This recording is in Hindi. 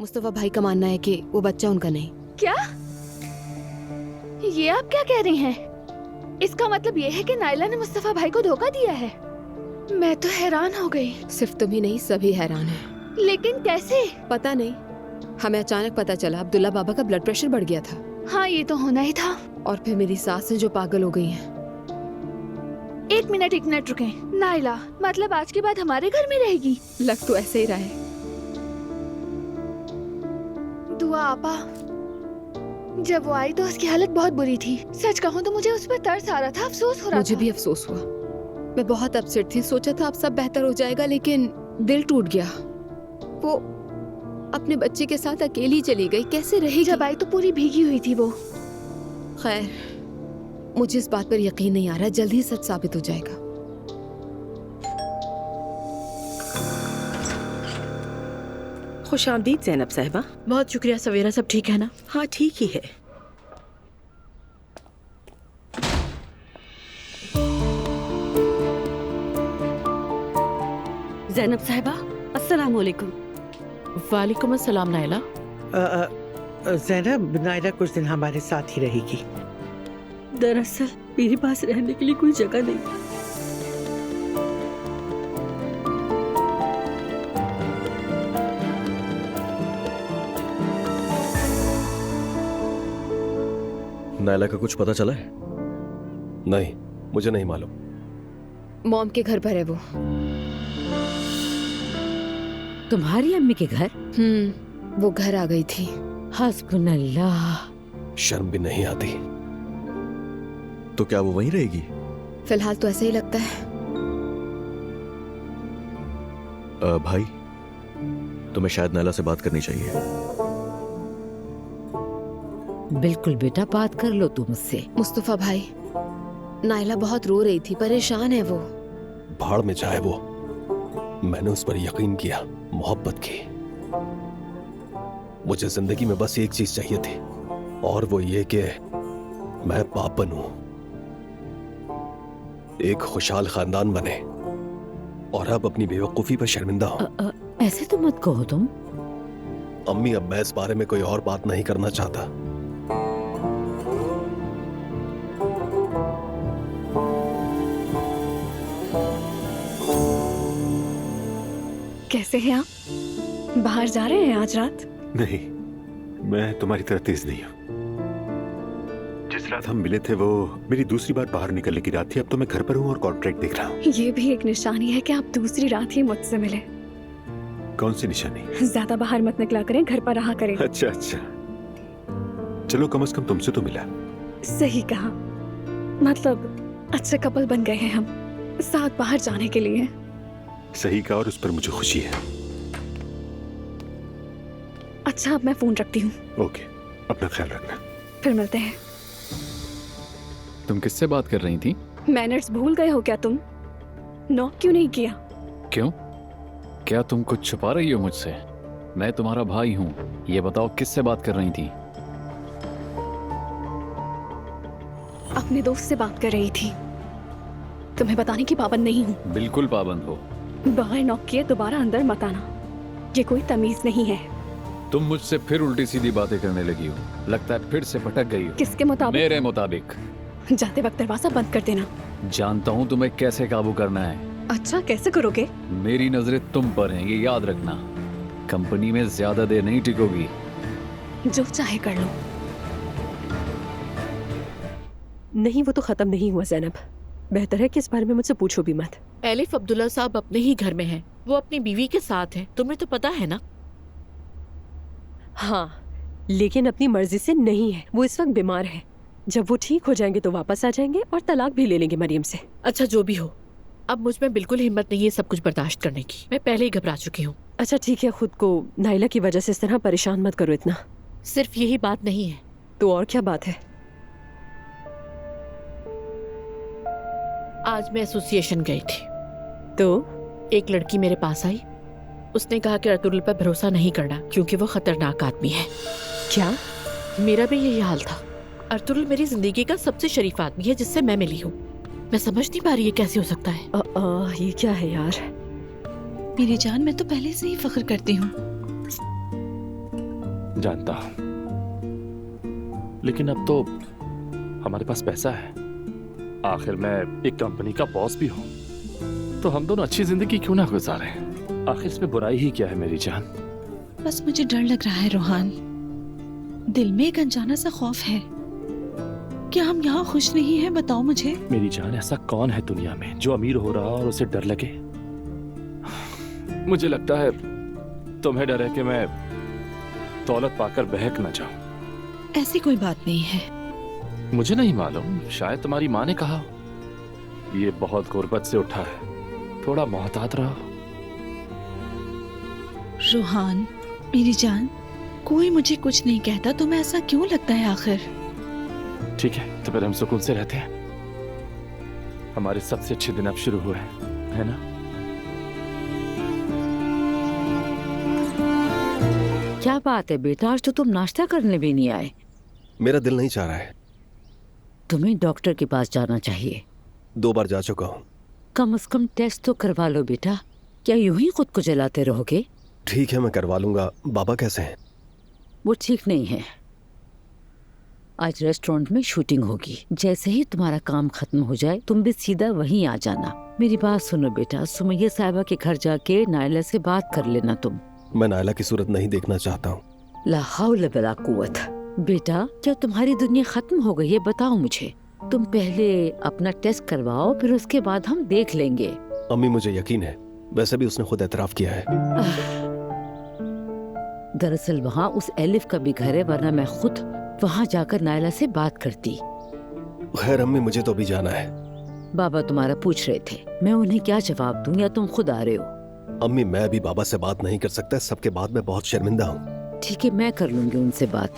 मुस्तफा भाई का मानना है कि वो बच्चा उनका नहीं। क्या? ये आप क्या कह रही हैं? इसका मतलब ये है कि नाइला ने मुस्तफा भाई को धोखा दिया है। मैं तो हैरान हो गई। सिर्फ तुम ही नहीं, सभी हैरान हैं। लेकिन कैसे? पता नहीं, हमें अचानक पता चला अब्दुल्ला बाबा का ब्लड प्रेशर बढ़ गया था। हाँ, ये तो होना ही था। और फिर मेरी सास है जो पागल हो गई है। एक मिनट रुकें। नाइला मतलब आज के बाद हमारे घर में रहेगी? लग तो ऐसे ही रहा है। दुआ आपा, जब वो आई तो उसकी हालत बहुत बुरी थी। सच कहूँ तो मुझे उस पर तरस आ रहा था, अफसोस हो रहा था। मुझे भी अफसोस हुआ। मैं बहुत अपसेट थी, सोचा था अब सब बेहतर हो जाएगा, लेकिन दिल टूट गया। वो अपने बच्चे के साथ अकेली चली गई, कैसे रहेगी? जब आई तो पूरी भीगी हुई थी वो। खैर, मुझे इस बात पर यकीन नहीं आ रहा, जल्द ही सच साबित हो जाएगा। खुश आमदीद ज़ैनब साहिबा। बहुत शुक्रिया सवेरा, सब ठीक है ना? हाँ ठीक ही है। ज़ैनब साहिबा, अस्सलाम वालेकुम। वालेकुम अस्सलाम नाइला। ज़ैनब, नायरा कुछ दिन हमारे साथ ही रहेगी। दरअसल मेरे पास रहने के लिए कोई जगह नहीं। नायला का कुछ पता चला है? नहीं, मुझे नहीं मालूम। मॉम के घर पर है वो। तुम्हारी अम्मी के घर? वो घर आ गई थी। हस्बुनल्लाह। शर्म भी नहीं आती। तो क्या वो वहीं रहेगी? फिलहाल तो ऐसा ही लगता है। भाई, तुम्हें शायद नायला से बात करनी चाहिए। बिल्कुल बेटा, बात कर लो तुम उससे। मुस्तफा भाई, नाइला बहुत रो रही थी, परेशान है वो। भाड़ में जाए वो। मैंने उस पर यकीन किया, मोहब्बत की। मुझे जिंदगी में बस एक चीज चाहिए थी, और वो ये कि मैं बाप बनूं, एक खुशहाल खानदान बने, और अब अपनी बेवकूफी पर शर्मिंदा हूं। ऐसे तो मत कहो तुम। अम्मी, अब मैं इस बारे में कोई और बात नहीं करना चाहता। कैसे हैं आप? बाहर जा रहे हैं आज रात? नहीं, मैं तुम्हारी तरह तेज नहीं हूँ। जिस रात हम मिले थे वो मेरी दूसरी बार बाहर निकलने की रात थी। अब तो मैं घर पर हूँ और कॉन्ट्रैक्ट देख रहा हूँ। ये भी एक निशानी है कि आप दूसरी रात ही मुझसे मिले। कौन सी निशानी? ज्यादा बाहर मत निकला करें, घर पर रहा करें। अच्छा अच्छा, चलो कम से कम तुमसे तो मिला। सही कहा, मतलब अच्छे कपल बन गए हैं हम, साथ बाहर जाने के लिए। सही कहा, और उस पर मुझे खुशी है। अच्छा, अब मैं फोन रखती हूँ। ओके, अपना ख्याल रखना। फिर मिलते हैं। तुम किससे बात कर रही थी? मैनर्स भूल गए हो क्या तुम? नॉक क्यों नहीं किया? क्यों? क्या तुम कुछ छुपा रही हो मुझसे? मैं तुम्हारा भाई हूँ, ये बताओ किससे बात कर रही थी? अपने दोस्त से बात कर रही थी। तुम्हें बताने की पाबंद नहीं हूँ। बिल्कुल पाबंद हो। बाहर नॉक किए दोबारा अंदर मत आना, ये कोई तमीज नहीं है। तुम मुझसे फिर उल्टी सीधी बातें करने लगी हो। लगता है फिर से भटक गई हो। किसके मुताबिक? मेरे मुताबिक। जाते वक्त दरवाजा बंद कर देना। जानता हूँ तुम्हें कैसे काबू करना है। अच्छा, कैसे करोगे? मेरी नजरें तुम पर हैं, ये याद रखना। कंपनी में ज्यादा देर नहीं टिकोगी। जो चाहे कर लो। नहीं, वो तो खत्म नहीं हुआ ज़ैनब। बेहतर है कि इस बारे में मुझसे पूछो भी मत। एलिफ अब्दुल्ला साहब अपने ही घर में हैं। वो अपनी बीवी के साथ हैं, तुम्हें तो पता है ना? हाँ, लेकिन अपनी मर्जी से नहीं है। वो इस वक्त बीमार है। जब वो ठीक हो जाएंगे तो वापस आ जाएंगे और तलाक भी ले लेंगे मरियम से। अच्छा, जो भी हो, अब मुझ में बिल्कुल हिम्मत नहीं है सब कुछ बर्दाश्त करने की। मैं पहले ही घबरा चुकी हूँ। अच्छा ठीक है, खुद को नाइला की वजह से इस तरह परेशान मत करो इतना। सिर्फ यही बात नहीं है। तो और क्या बात है? आज मैं एसोसिएशन गई थी, तो एक लड़की मेरे पास आई। उसने कहा कि अर्तुगरुल पर भरोसा नहीं करना क्योंकि वो खतरनाक आदमी है। क्या? मेरा भी यही हाल था। अर्तुगरुल मेरी जिंदगी का सबसे शरीफ आदमी है जिससे मैं मिली हूँ। मैं समझ नहीं पा रही ये कैसे हो सकता है। ये क्या है यार? मेरी जान, मैं तो पहले से ही फख्र करती हूँ। जानता हूं, लेकिन अब तो हमारे पास पैसा है। आखिर मैं एक कंपनी का बॉस भी हूं, तो हम दोनों अच्छी जिंदगी क्यों ना गुजारें। आखिर इसमें बुराई ही क्या है मेरी जान। बस मुझे डर लग रहा है रोहान, दिल में एक अनजाना सा खौफ है। क्या हम यहाँ खुश नहीं हैं? बताओ मुझे। मेरी जान, ऐसा कौन है दुनिया में जो अमीर हो रहा और उसे डर लगे? मुझे लगता है तुम्हें डर है कि मैं दौलत पाकर बहक न जाऊं। ऐसी कोई बात नहीं है। मुझे नहीं मालूम, शायद तुम्हारी माँ ने कहा। ये बहुत गुर्बत से उठा है, थोड़ा मोहतात रहो। रोहान मेरी जान, कोई मुझे कुछ नहीं कहता, तुम्हें ऐसा क्यों लगता है आखिर? ठीक है, तो फिर हम सुकून से रहते हैं। हमारे सबसे अच्छे दिन अब शुरू हुए हैं, है ना? क्या बात है बेटा, आज तो तुम नाश्ता करने भी नहीं आए। मेरा दिल नहीं चाह रहा है। तुम्हें डॉक्टर के पास जाना चाहिए। 2 बार जा चुका हूँ। कम से कम टेस्ट तो करवा लो बेटा। क्या यूं ही खुद को जलाते रहोगे? ठीक है, मैं करवा लूंगा। बाबा कैसे हैं? वो ठीक नहीं है। आज रेस्टोरेंट में शूटिंग होगी। जैसे ही तुम्हारा काम खत्म हो जाए तुम भी सीधा वहीं आ जाना। मेरी बात सुनो बेटा, सुमैया साहिबा के घर जाके नायला से बात कर लेना तुम। मैं नायला की सूरत नहीं देखना चाहता हूँ। ला हौल वला कुव्वत। बेटा, क्या तुम्हारी दुनिया खत्म हो गई है? बताओ मुझे। तुम पहले अपना टेस्ट करवाओ, फिर उसके बाद हम देख लेंगे। अम्मी, मुझे यकीन है, वैसे भी उसने खुद एतराफ किया है। दरअसल वहाँ उस एलिफ का भी घर है, वरना मैं खुद वहाँ जाकर नायला से बात करती। खैर अम्मी, मुझे तो अभी जाना है। बाबा तुम्हारा पूछ रहे थे, मैं उन्हें क्या जवाब दूं, या तुम खुद आ रहे हो? अम्मी, मैं अभी बाबा से बात नहीं कर सकता। सबके बाद मैं बहुत शर्मिंदा हूँ। ठीक है, मैं कर लूंगी उनसे बात।